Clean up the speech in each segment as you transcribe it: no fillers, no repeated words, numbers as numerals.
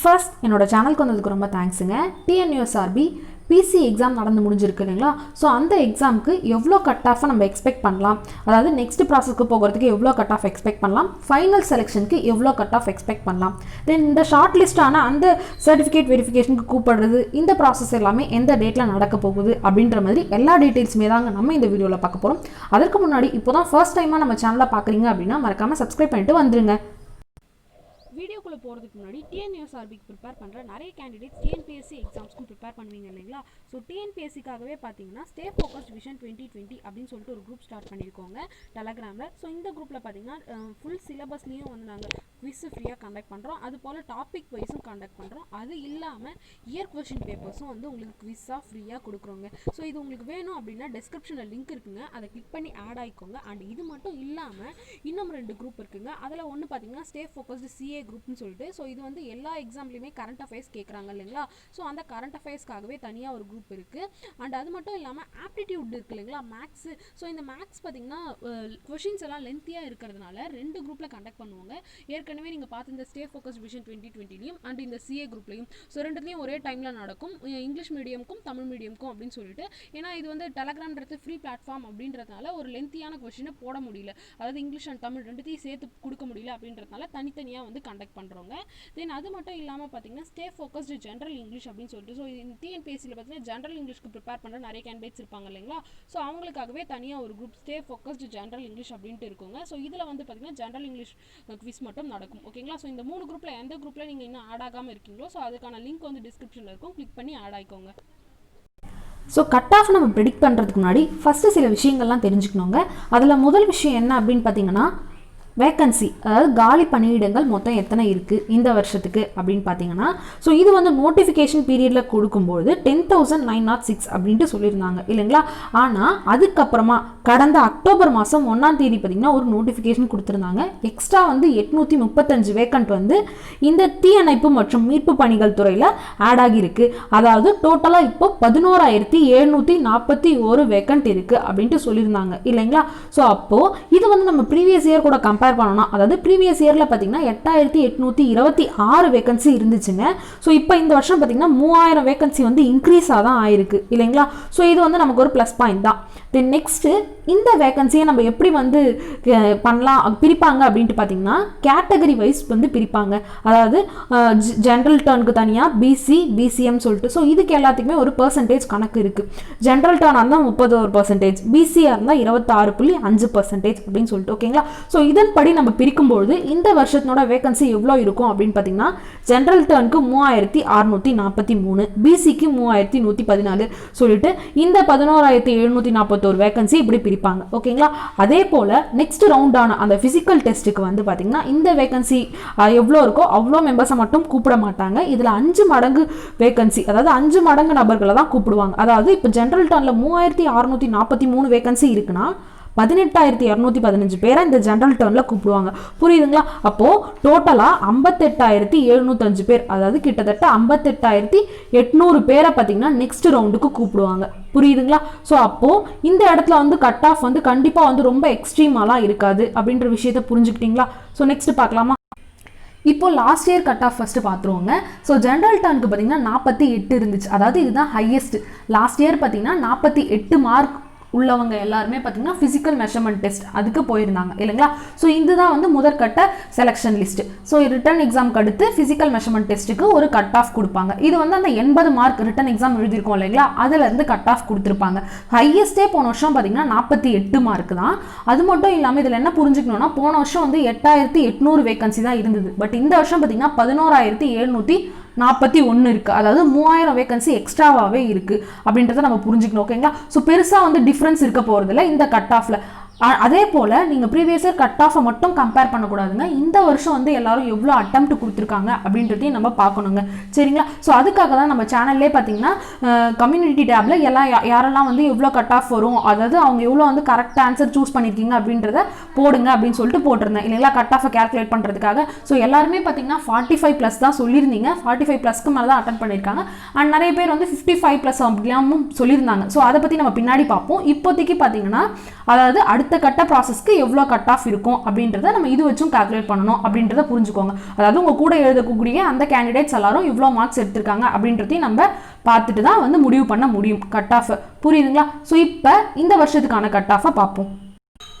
First என்னோட சேனலுக்கு வந்ததுக்கு ரொம்ப தேங்க்ஸுங்க. டிஎன்யூஎஸ்ஆர்பி பிசி எக்ஸாம் நடந்து முடிஞ்சிருக்கு இல்லைங்களா? ஸோ அந்த எக்ஸாமுக்கு எவ்வளோ கட் ஆஃபை நம்ம எக்ஸ்பெக்ட் பண்ணலாம், அதாவது நெக்ஸ்ட் ப்ராசஸ்க்கு போகிறதுக்கு எவ்வளோ கட் ஆஃப் எக்ஸ்பெக்ட் பண்ணலாம், ஃபைனல் செலெக்ஷனுக்கு எவ்வளோ கட் ஆஃப் எக்ஸ்பெக்ட் பண்ணலாம், தென் இந்த ஷார்ட் லிஸ்டான அந்த சர்டிஃபிகேட் வெரிஃபிகேஷனுக்கு கூப்பிடுறது, இந்த ப்ராசஸ் எல்லாமே எந்த டேட்டில் நடக்க போகுது அப்படின்ற மாதிரி எல்லா டீட்டெயில்ஸுமே தாங்க நம்ம இந்த வீடியோவில் பார்க்க போகிறோம். அதற்கு முன்னாடி இப்போ தான் ஃபர்ஸ்ட் டைமாக நம்ம சேனலில் பார்க்குறீங்க அப்படின்னா மறக்காமல் சப்ஸ்கிரைப் பண்ணிட்டு வந்துருங்க. வீடியோக்குள்ளே போகிறதுக்கு முன்னாடி டிஎன்யூஎஸ்ஆர்பிக்கு ப்ரிப்பேர் பண்ணுற நிறைய கேண்டிடேட்ஸ் டிஎன்பிஎஸ்சி எக்ஸாம்ஸ்க்கும் ப்ரிப்பேர் பண்ணுவீங்க இல்லைங்களா? ஸோ டிஎன்பிஎஸ்சிக்காகவே பார்த்தீங்கன்னா ஸ்டே ஃபோக்கஸ்ட் விஷன் 2020 அப்படின்னு சொல்லிட்டு ஒரு குரூப் ஸ்டார்ட் பண்ணியிருக்கோங்க டெலகிராமில். ஸோ இந்த குரூப்பில் பார்த்தீங்கன்னா ஃபுல் சிலபஸ்லேயும் வந்து நாங்கள் குவிஸ் ஃப்ரீயாக கண்டக்ட் பண்ணுறோம், அது போல் டாபிக் வைஸும் கண்டக்ட் பண்ணுறோம். அது இல்லாமல் இயர் கொஷின் பேப்பர்ஸும் வந்து உங்களுக்கு குவிஸாக ஃப்ரீயாக கொடுக்குறோங்க. ஸோ இது உங்களுக்கு வேணும் அப்படின்னா டிஸ்கிரிப்ஷனில் லிங்க் இருக்குங்க, அதை கிளிக் பண்ணி ஆட் ஆகிக்கோங்க. அண்ட் இது மட்டும் இல்லாமல் இன்னும் 2 குரூப் இருக்குங்க. அதில் ஒன்று பார்த்தீங்கன்னா ஸ்டே ஃபோக்கஸ்டு சிஏ குரூப்னு சொல்லிட்டு, ஸோ இது வந்து எல்லா எக்ஸாம்லையுமே கரண்ட் அஃபேர்ஸ் கேட்குறாங்க இல்லைங்களா? ஸோ அந்த கரண்ட் அஃபேர்ஸ்க்காகவே தனியாக ஒரு குரூப் இருக்குது. அண்ட் அது மட்டும் இல்லாமல் ஆப்டிடியூட் இருக்குது இல்லைங்களா, மேக்ஸு. ஸோ இந்த மேக்ஸ் பார்த்தீங்கன்னா கொஷின்ஸ் எல்லாம் லென்த்தியாக இருக்கிறதுனால 2 குரூப்பில் கண்டக்ட் பண்ணுவாங்க. ஏற்கனவே நீங்கள் பார்த்து இந்த ஸ்டே ஃபோக்கஸ் விஷன் 2020லையும் அண்ட் இந்த சிஏ குரூப்லையும், ஸோ 2த்துலையும் ஒரே டைமில் நடக்கும், இங்கிலீஷ் மீடியமுக்கும் தமிழ் மீடியமுக்கும் அப்படின்னு சொல்லிட்டு. ஏன்னா இது வந்து டெலகிராம்ன்றது ஃப்ரீ பிளாட்ஃபார்ம் அப்படின்றதுனால ஒரு லென்த்தியான கொஷினை போட முடியல, அதாவது இங்கிலீஷ் அண்ட் தமிழ் 2த்தையும் சேர்த்து கொடுக்க முடியல அப்படின்றதுனால தனித்தனியாக வந்து கண்டக்ட் பண்ணுறோங்க. தென் அது மட்டும் இல்லாமல் பார்த்தீங்கன்னா ஸ்டே ஃபோக்கஸ்டு ஜென்ரல் இங்கிலீஷ் அப்படின்னு சொல்லிட்டு, ஸோ டிஎன்பிஎஸ்சியில் பார்த்தீங்கன்னா ஜென்ரல் இங்கிலீஷ்க்கு ப்ரிப்பேர் பண்ணுற நிறைய கேண்டிடேட்ஸ் இருப்பாங்க இல்லைங்களா? ஸோ அவங்களுக்காகவே தனியாக ஒரு group stay focused general English அப்படின்ட்டு இருக்குங்க. ஸோ இதில் வந்து பார்த்தீங்கன்னா ஜென்ரல் இங்கிலீஷ் குவிஸ் மட்டும் நடக்கும், ஓகேங்களா? ஸோ இந்த 3 குரூப்பில் எந்த குரூப்பில் நீங்கள் இன்னும் ஆட் ஆகாமல் இருக்கீங்களோ ஸோ அதுக்கான லிங்க் வந்து டிஸ்கிரிப்ஷனில் இருக்கும், கிளிக் பண்ணி ஆட் ஆகிக்கோங்க. ஸோ கட் ஆஃப் நம்ம ப்ரெடிக்ட் பண்ணுறதுக்கு முன்னாடி ஃபஸ்ட்டு சில விஷயங்கள்லாம் தெரிஞ்சுக்கணுங்க. அதில் முதல் விஷயம் என்ன அப்படின்னு பார்த்தீங்கன்னா வேக்கன்சி, அதாவது காலி பணியிடங்கள் மொத்தம் எத்தனை இருக்குது இந்த வருஷத்துக்கு அப்படின்னு பார்த்தீங்கன்னா, ஸோ இது வந்து நோட்டிஃபிகேஷன் பீரியடில் கொடுக்கும்போது 10,906 அப்படின்ட்டு சொல்லியிருந்தாங்க இல்லைங்களா? ஆனால் அதுக்கப்புறமா கடந்த அக்டோபர் மாதம் 1ஆம் தேதி பார்த்தீங்கன்னா ஒரு நோட்டிஃபிகேஷன் கொடுத்துருந்தாங்க. எக்ஸ்ட்ரா வந்து 835 வேக்கண்ட் வந்து இந்த தீயணைப்பு மற்றும் மீட்பு பணிகள் துறையில் ஆட் ஆகியிருக்கு. அதாவது டோட்டலாக இப்போ 11,741 வேக்கண்ட் இருக்குது அப்படின்ட்டு சொல்லியிருந்தாங்க இல்லைங்களா? ஸோ அப்போது இது வந்து நம்ம ப்ரீவியஸ் இயர் கூட கம்பேர் பண்ணணும். அதாவது ப்ரீவியஸ் இயரில் பார்த்தீங்கன்னா 8,826 வேகன்சி இருந்துச்சுங்க. ஸோ இப்போ இந்த வருஷம் பார்த்தீங்கன்னா 3,000 வேகன்சி வந்து இன்க்ரீஸாக தான் ஆயிருக்கு இல்லைங்களா? ஸோ இது வந்து நமக்கு ஒரு ப்ளஸ் பாயிண்ட் தான். தென் நெக்ஸ்ட்டு இந்த வேகன்சியை நம்ம எப்படி வந்து பண்ணலாம் பிரிப்பாங்க அப்படின்ட்டு பார்த்தீங்கன்னா கேட்டகரி வைஸ் வந்து பிரிப்பாங்க. அதாவது ஜென்ரல் டர்னுக்கு தனியாக பிசி பிசிஎம் சொல்லிட்டு, ஸோ இதுக்கு எல்லாத்துக்குமே ஒரு பர்சன்டேஜ் கணக்கு இருக்குது. ஜென்ரல் டர்னாக இருந்தால் 31%, பிசியாக இருந்தால் 26.5% அப்படின்னு சொல்லிட்டு, ஓகேங்களா? ஸோ இதன்படி நம்ம பிரிக்கும்பொழுது இந்த வருஷத்தினோட வேகன்சி எவ்வளோ இருக்கும் அப்படின்னு பார்த்தீங்கன்னா ஜென்ரல் டர்னுக்கு 3,643, பிசிக்கு 3,114 சொல்லிட்டு இந்த 11,741 வேகன்சி இப்படி பிரிப்பாங்க, ஓகேங்களா? அதே போல் நெக்ஸ்ட் ரவுண்டான அந்த ஃபிசிக்கல் டெஸ்ட்டுக்கு வந்து பார்த்தீங்கன்னா இந்த வேகன்சி எவ்வளோ இருக்கோ அவ்வளோ மெம்பர்ஸை மட்டும் கூப்பிட மாட்டாங்க. இதில் 5 மடங்கு வேகன்சி, அதாவது 5 மடங்கு நபர்களை தான் கூப்பிடுவாங்க. அதாவது இப்போ ஜென்ரல் டர்னில் 3,643 வேகன்சி இருக்குன்னா 18,215 பேரை இந்த ஜென்ரல் டர்னில் கூப்பிடுவாங்க, புரியுதுங்களா? அப்போது டோட்டலாக 58,705 பேர், அதாவது கிட்டத்தட்ட 58,800 பேரை பார்த்தீங்கன்னா நெக்ஸ்ட் ரவுண்டுக்கு கூப்பிடுவாங்க, புரியுதுங்களா? ஸோ அப்போது இந்த இடத்துல வந்து கட் ஆஃப் வந்து கண்டிப்பாக வந்து ரொம்ப எக்ஸ்ட்ரீமாலாம் இருக்காது அப்படின்ற விஷயத்தை புரிஞ்சுக்கிட்டீங்களா? ஸோ நெக்ஸ்ட் பார்க்கலாமா? இப்போ last year cut off first பார்த்துருவோங்க. ஸோ ஜென்ரல் டர்னுக்கு பார்த்தீங்கன்னா 48 இருந்துச்சு, அதாவது இதுதான் ஹையஸ்ட். லாஸ்ட் இயர் பார்த்தீங்கன்னா 48 மார்க் உள்ளவங்க எல்லாருமே பார்த்தீங்கன்னா ஃபிசிக்கல் மெஷர்மெண்ட் டெஸ்ட் அதுக்கு போயிருந்தாங்க இல்லைங்களா? ஸோ இதுதான் வந்து முதற்கட்ட செலெக்ஷன் லிஸ்ட்டு. ஸோ ரிட்டன் எக்ஸாம்க்கு அடுத்து ஃபிசிக்கல் மெஷர்மெண்ட் டெஸ்ட்டுக்கு ஒரு கட் ஆஃப் கொடுப்பாங்க. இது வந்து அந்த 80 மார்க் ரிட்டன் எக்ஸாம் எழுதியிருக்கோம் இல்லைங்களா, அதுலேருந்து கட் ஆஃப் கொடுத்துருப்பாங்க. ஹையஸ்டே போன வருஷம் பார்த்தீங்கன்னா 48 மார்க் தான். அது மட்டும் இல்லாமல் இதில் என்ன புரிஞ்சுக்கணும்னா போன வருஷம் வந்து 8,800 வேகன்சி தான் இருந்தது. பட் இந்த வருஷம் பார்த்தீங்கன்னா 11,741 இருக்குது, அதாவது 3,000 வேகன்சி எக்ஸ்ட்ராவாகவே இருக்குது அப்படின்றத நம்ம புரிஞ்சுக்கணும், ஓகேங்களா? ஸோ பெருசாக வந்து டிஃப்ரென்ஸ் இருக்க போகிறதில்ல இந்த கட் ஆஃபில். அதே போல் நீங்கள் ப்ரீவியஸ் இயர் கட் ஆஃபை மட்டும் கம்பேர் பண்ணக்கூடாதுங்க. இந்த வருஷம் வந்து எல்லாரும் எவ்வளோ அட்டெம்ப்ட் கொடுத்துருக்காங்க அப்படின்றதையும் நம்ம பார்க்கணுங்க, சரிங்களா? ஸோ அதுக்காக தான் நம்ம சேனல்லே பார்த்தீங்கன்னா கம்யூனிட்டி டேப்பில் யாரெல்லாம் வந்து எவ்வளோ கட் ஆஃப் வரும், அதாவது அவங்க எவ்வளோ வந்து கரெக்ட் ஆன்சர் சூஸ் பண்ணியிருக்கீங்க அப்படின்றத போடுங்க அப்படின்னு சொல்லிட்டு போட்டிருந்தேன் இல்லைங்களா, கட் ஆஃபை கேல்குலேட் பண்ணுறதுக்காக. ஸோ எல்லாருமே பார்த்தீங்கன்னா 45+ தான் சொல்லியிருந்தீங்க, 45+க்கு மேலே தான் அட்டன் பண்ணியிருக்காங்க. அண்ட் நிறைய பேர் வந்து 55+ அப்படிலாமும் சொல்லியிருந்தாங்க. ஸோ அதை பற்றி நம்ம பின்னாடி பார்ப்போம். இப்போதைக்கு பார்த்தீங்கன்னா அதாவது அடுத்த அடுத்த கட்ட ப்ராசஸ்க்கு எவ்வளோ கட் ஆஃப் இருக்கும் அப்படின்றத நம்ம இது வச்சும் கால்குலேட் பண்ணணும் அப்படின்றத புரிஞ்சுக்கோங்க. அதாவது உங்கள் கூட எழுதக்கூடிய அந்த கேண்டிடேட்ஸ் எல்லாரும் இவ்வளோ மார்க்ஸ் எடுத்திருக்காங்க அப்படின்றதையும் நம்ம பார்த்துட்டு தான் வந்து முடிவு பண்ண முடியும் கட் ஆஃப். புரியுதுங்களா? ஸோ இப்போ இந்த வருஷத்துக்கான கட் ஆஃபை பார்ப்போம்.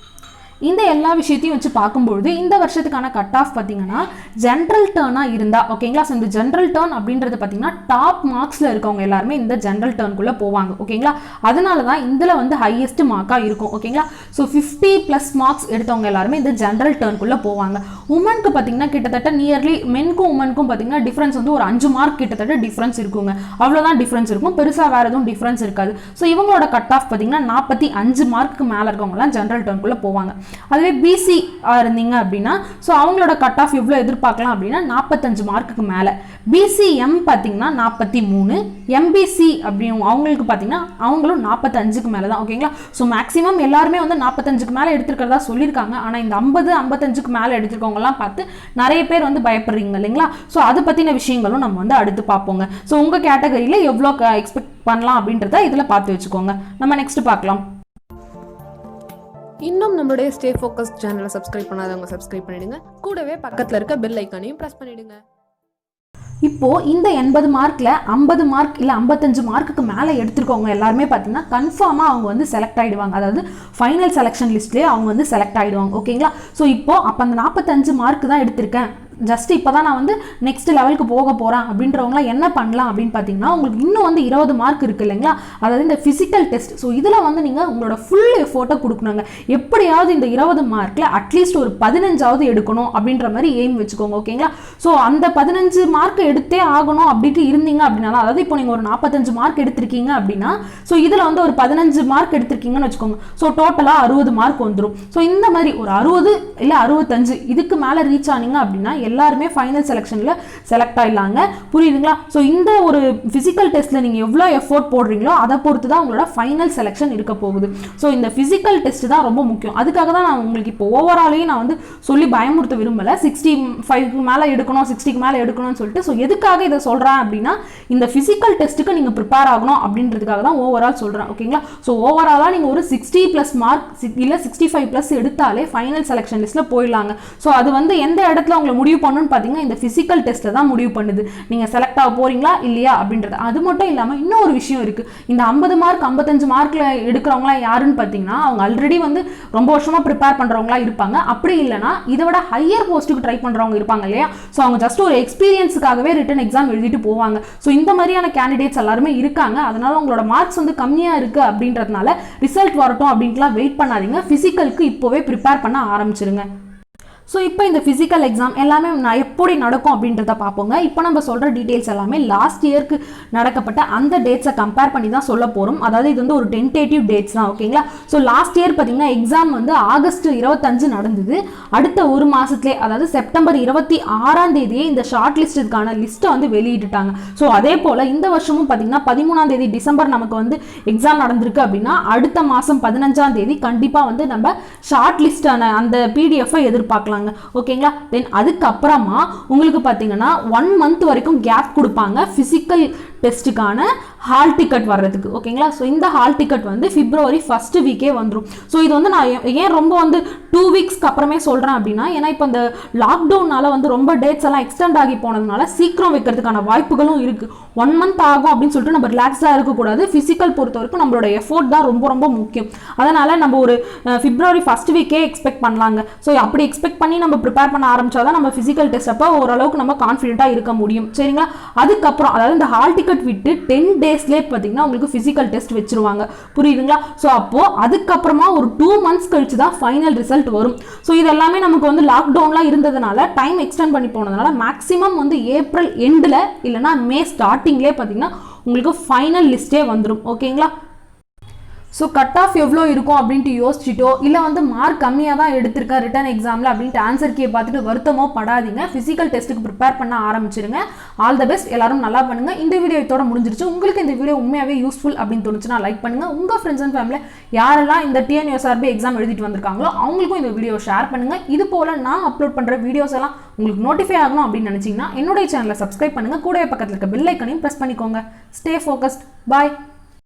இந்த எல்லா விஷயத்தையும் வச்சு பார்க்கும்பொழுது இந்த வருஷத்துக்கான கட் ஆஃப் பார்த்தீங்கன்னா ஜென்ரல் டர்னாக இருந்தால் ஓகேங்களா. ஸோ இந்த ஜென்ரல் டர்ன் அப்படின்றது பார்த்தீங்கன்னா டாப் மார்க்ஸில் இருக்கவங்க எல்லாருமே இந்த ஜென்ரல் டர்னுக்குள்ளே போவாங்க ஓகேங்களா. அதனால தான் இதில் வந்து ஹையஸ்ட் மார்க்காக இருக்கும் ஓகேங்களா. ஸோ 50+ மார்க்ஸ் எடுத்தவங்க எல்லாருமே இந்த ஜென்ரல் டர்னுக்குள்ளே போவாங்க. உமனுக்கு பார்த்தீங்கன்னா கிட்டத்தட்ட நியர்லி மென்க்கும் உமனுக்கும் பார்த்தீங்கன்னா டிஃப்ரென்ஸ் வந்து ஒரு 5 மார்க் கிட்டத்தட்ட டிஃப்ரென்ஸ் இருக்குங்க. அவ்வளோதான் டிஃப்ரென்ஸ் இருக்கும், பெருசாக வேறு எதுவும் டிஃப்ரென்ஸ் இருக்காது. ஸோ இவங்களோட கட் ஆஃப் பார்த்தீங்கன்னா 45 மார்க்கு மேலே இருக்கவங்கலாம் ஜென்ரல் டர்னுக்குள்ளே போவாங்க. அதுவே பிசி இருந்தீங்க அப்படின்னா ஸோ அவங்களோட கட் ஆஃப் எவ்வளோ எதிர்பார்க்கலாம் அப்படின்னா 45 மார்க்குக்கு மேலே. பிசிஎம் பார்த்தீங்கன்னா 43, எம்பிசி அப்படின்னு அவங்களுக்கு பார்த்தீங்கன்னா அவங்களும் 45க்கு மேலே தான் ஓகேங்களா. ஸோ மேக்ஸிமம் எல்லாருமே வந்து 45க்கு மேலே எடுத்துருக்கிறதா சொல்லியிருக்காங்க. ஆனால் இந்த 50-55க்கு மேலே எடுத்துருக்கவங்கலாம் பார்த்து நிறைய பேர் வந்து பயப்படுறீங்க இல்லைங்களா. ஸோ அதை பற்றின விஷயங்களும் நம்ம வந்து அடுத்து பார்ப்போங்க. ஸோ உங்கள் கேட்டகரியில் எவ்வளோ எக்ஸ்பெக்ட் பண்ணலாம் அப்படின்றத இதில் பார்த்து வச்சுக்கோங்க. நம்ம நெக்ஸ்ட் பார்க்கலாம். இன்னும் நம்மளுடைய ஸ்டே ஃபோக்கஸ் சேனலை சப்ஸ்கிரைப் பண்ணாதவங்க சப்ஸ்கிரைப் பண்ணிடுங்க. கூடவே பக்கத்தில் இருக்க பெல் ஐக்கானையும் ப்ரெஸ் பண்ணிடுங்க. இப்போ இந்த 80 மார்க்கில் 50 மார்க் இல்லை 55 மார்க்குக்கு மேலே எடுத்துருக்கவங்க எல்லாருமே பார்த்தீங்கன்னா கன்ஃபார்மாக அவங்க வந்து செலக்ட் ஆகிடுவாங்க. அதாவது ஃபைனல் செலெக்ஷன் லிஸ்ட்லேயே அவங்க வந்து செலக்ட் ஆகிடுவாங்க ஓகேங்களா. ஸோ இப்போ அப்போ அந்த 45 மார்க் தான் எடுத்திருக்கேன், ஜஸ்ட் இப்போ தான் நான் வந்து நெக்ஸ்ட் லெவலுக்கு போக போகிறேன் அப்படின்றவங்களாம் என்ன பண்ணலாம் அப்படின்னு பார்த்தீங்கன்னா உங்களுக்கு இன்னும் வந்து 20 மார்க் இருக்குது இல்லைங்களா. அதாவது இந்த ஃபிசிக்கல் டெஸ்ட். ஸோ இதில் வந்து நீங்கள் உங்களோட ஃபுல் எஃபோர்ட்டை கொடுக்கணுங்க. எப்படியாவது இந்த 20 மார்க்கில் அட்லீஸ்ட் ஒரு 15ஆவது எடுக்கணும் அப்படின்ற மாதிரி எய்ம் வச்சுக்கோங்க ஓகேங்களா. ஸோ அந்த 15 மார்க் எடுத்தே ஆகணும் அப்படின்ட்டு இருந்தீங்க அப்படின்னா, அதாவது இப்போ நீங்கள் ஒரு 45 மார்க் எடுத்திருக்கீங்க அப்படின்னா ஸோ இதில் வந்து ஒரு 15 மார்க் எடுத்திருக்கீங்கன்னு வச்சுக்கோங்க. ஸோ டோட்டலாக 60 மார்க் வந்துடும். ஸோ இந்த மாதிரி ஒரு 60 இல்லை 65 இதுக்கு மேலே ரீச் ஆனீங்க அப்படின்னா எல்லாருமே ஃபைனல் செலெக்ஷனில் செலக்ட் ஆகிடலாங்க. புரியுதுங்களா? ஸோ இந்த ஒரு ஃபிசிக்கல் டெஸ்ட்டில் நீங்கள் எவ்வளோ எஃபோர்ட் போடுறீங்களோ அதை பொறுத்து தான் உங்களோட ஃபைனல் செலெக்ஷன் இருக்க போகுது. ஸோ இந்த ஃபிசிக்கல் டெஸ்ட் தான் ரொம்ப முக்கியம். அதுக்காக தான் நான் உங்களுக்கு இப்போ ஓவராலையும் நான் வந்து சொல்லி பயமுறுத்த விரும்பலை. 65க்கு மேலே எடுக்கணும், 60க்கு மேலே எடுக்கணும்னு சொல்லிட்டு. ஸோ எதுக்காக இதை சொல்கிறேன் அப்படின்னா இந்த ஃபிசிக்கல் டெஸ்ட்டுக்கு நீங்கள் ப்ரிப்பேர் ஆகணும் அப்படின்றதுக்காக தான் ஓவரால் சொல்கிறேன் ஓகேங்களா. ஸோ ஓவராலாக நீங்கள் ஒரு 60+ மார்க் இல்லை 65+ எடுத்தாலே ஃபைனல் செலெக்ஷன் லிஸ்ட்டில் போயிடலாங்க. ஸோ அது வந்து எந்த இடத்துல உங்களை முடிவு பண்ணணும்னு பார்த்தீங்கன்னா இந்த ஃபிசிக்கல் டெஸ்ட்டை தான் முடிவு பண்ணுது நீங்கள் செலக்ட் ஆக போறீங்களா இல்லையா அப்படின்றது. அது மட்டும் இல்லாமல் இன்னொரு விஷயம் இருக்குது. இந்த 50 மார்க் 55 மார்க்கில் எடுக்கிறவங்களாம் யாருன்னு பார்த்தீங்கன்னா அவங்க ஆல்ரெடி வந்து ரொம்ப வருஷமாக ப்ரிப்பேர் பண்ணுறவங்களா இருப்பாங்க. அப்படி இல்லைனா இதை விட ஹையர் போஸ்ட்டுக்கு ட்ரை பண்ணுறவங்க இருப்பாங்க இல்லையா. ஸோ அவங்க ஜஸ்ட் ஒரு எக்ஸ்பீரியன்ஸுக்காகவே ரிட்டன் எக்ஸாம் எழுதிட்டு போவாங்க. ஸோ இந்த மாதிரியான கேண்டிடேட்ஸ் எல்லாருமே இருக்காங்க. அதனால உங்களோட மார்க்ஸ் வந்து கம்மியாக இருக்குது அப்படின்றதுனால ரிசல்ட் வரட்டும் அப்படின்ட்டுலாம் வெயிட் பண்ணாதீங்க. ஃபிசிக்கலுக்கு இப்போவே ப்ரிப்பேர் பண்ண ஆரம்பிச்சிருங்க. ஸோ இப்போ இந்த ஃபிசிக்கல் எக்ஸாம் எல்லாமே எப்படி நடக்கும் அப்படின்றத பார்ப்போங்க. இப்போ நம்ம சொல்கிற டீட்டெயில்ஸ் எல்லாமே லாஸ்ட் இயர்க்கு நடக்கப்பட்ட அந்த டேட்ஸை கம்பேர் பண்ணி தான் சொல்ல போகிறோம். அதாவது இது வந்து ஒரு டென்டேட்டிவ் டேட்ஸ் தான் ஓகேங்களா. ஸோ லாஸ்ட் இயர் பார்த்தீங்கன்னா எக்ஸாம் வந்து ஆகஸ்ட் 25 நடந்தது. அடுத்த ஒரு மாதத்துலேயே அதாவது செப்டம்பர் 26 இந்த ஷார்ட் லிஸ்ட்டுக்கான லிஸ்ட்டை வந்து வெளியிட்டுட்டாங்க. ஸோ அதே போல் இந்த வருஷமும் பார்த்தீங்கன்னா 13 டிசம்பர் நமக்கு வந்து எக்ஸாம் நடந்திருக்கு அப்படின்னா அடுத்த மாதம் 15 கண்டிப்பாக வந்து நம்ம ஷார்ட் லிஸ்டான அந்த பிடிஎஃப்பை எதிர்பார்க்கலாம் ஓகேங்களா. தென் அதுக்கப்புறமா உங்களுக்கு பார்த்தீங்கன்னா 1 மந்த் வரைக்கும் கேப் கொடுப்பாங்க ஃபிசிக்கல் டெஸ்ட்டுக்கான ஹால் டிக்கெட் வர்றதுக்கு ஓகேங்களா. ஸோ இந்த ஹால் டிக்கெட் வந்து பிப்ரவரி 1st வீக்கே வந்துடும். ஸோ இது வந்து நான் ஏன் ரொம்ப வந்து 2 வீக்ஸ்க்கு அப்புறமே சொல்கிறேன் அப்படின்னா ஏன்னா இப்போ இந்த லாக்டவுனால வந்து ரொம்ப டேட்ஸ் எல்லாம் எக்ஸ்டெண்ட் ஆகி போனதுனால சீக்கிரம் வைக்கிறதுக்கான வாய்ப்புகளும் இருக்குது. 1 மந்த் ஆகும் அப்படின்னு சொல்லிட்டு நம்ம ரிலாக்ஸாக இருக்கக்கூடாது. ஃபிசிக்கல் பொறுத்த வரைக்கும் நம்மளோட எஃபோர்ட் தான் ரொம்ப ரொம்ப முக்கியம். அதனால் நம்ம ஒரு பிப்ரவரி 1st வீக்கே எக்ஸ்பெக்ட் பண்ணலாங்க. ஸோ அப்படி எக்ஸ்பெக்ட் பண்ணி நம்ம ப்ரிப்பேர் பண்ண ஆரம்பிச்சா தான் நம்ம ஃபிசிக்கல் டெஸ்ட் அப்போ ஓரளவுக்கு நம்ம கான்ஃபிடென்ட்டாக இருக்க முடியும் சரிங்களா. அதுக்கப்புறம் அதாவது இந்த ஹால் டிக்கெட் விட்டு 10 டேஸ்லேயே பார்த்தீங்கன்னா உங்களுக்கு ஃபிசிக்கல் டெஸ்ட் வச்சிருவாங்க. புரியுதுங்களா. ஸோ அப்போ அதுக்கப்புறமா ஒரு 2 மந்த்ஸ் கழிச்சு தான் ஃபைனல் ரிசல்ட் வரும். ஸோ இது எல்லாமே நமக்கு வந்து லாக்டவுன்லாம் இருந்ததுனால டைம் எக்ஸ்டெண்ட் பண்ணி போனதுனால மேக்ஸிமம் வந்து ஏப்ரல் எண்டில் இல்லைனா மே ஸ்டார்டிங்லேயே பார்த்தீங்கன்னா உங்களுக்கு ஃபைனல் லிஸ்ட்டே வந்துடும் ஓகேங்களா. ஸோ கட் ஆஃப் எவ்வளோ இருக்கும் அப்படின்ட்டு யோசிச்சுட்டோ இல்லை வந்து மார்க் கம்மியாக தான் எடுத்திருக்கேன் ரிட்டன் எக்ஸாமில் அப்படின்ட்டு ஆன்சர் கீயை பார்த்துட்டு வருத்தமோ படாதீங்க. ஃபிசிக்கல் டெஸ்ட்டுக்கு ப்ரிப்பேர் பண்ண ஆரம்பிச்சிருங்க. All the best. எல்லாரும் நல்லா பண்ணுங்கள். இந்த வீடியோ இதோட முடிஞ்சிருச்சு. உங்களுக்கு இந்த வீடியோ உண்மையாகவே யூஸ்ஃபுல் அப்படின்னு தோணுச்சுன்னா லைக் பண்ணுங்கள். உங்கள் ஃப்ரெண்ட்ஸ் அண்ட் ஃபேமிலியில் யாரெல்லாம் இந்த டிஎன்யூஎஸ்ஆர்பி எக்ஸாம் எழுதிட்டு வந்திருக்காங்களோ அவங்களுக்கும் இந்த வீடியோ ஷேர் பண்ணுங்கள். இது போல் நான் அப்லோட் பண்ணுற வீடியோஸ் எல்லாம் உங்களுக்கு நோட்டிஃபை ஆகணும் அப்படின்னு நினச்சிங்கன்னா என்னுடைய சேனலை சப்ஸ்கிரைப் பண்ணுங்கள். கூடவே பக்கத்தில் இருக்க பெல் ஐக்கனையும் ப்ரெஸ் பண்ணிக்கோங்க. Stay focused. பாய்.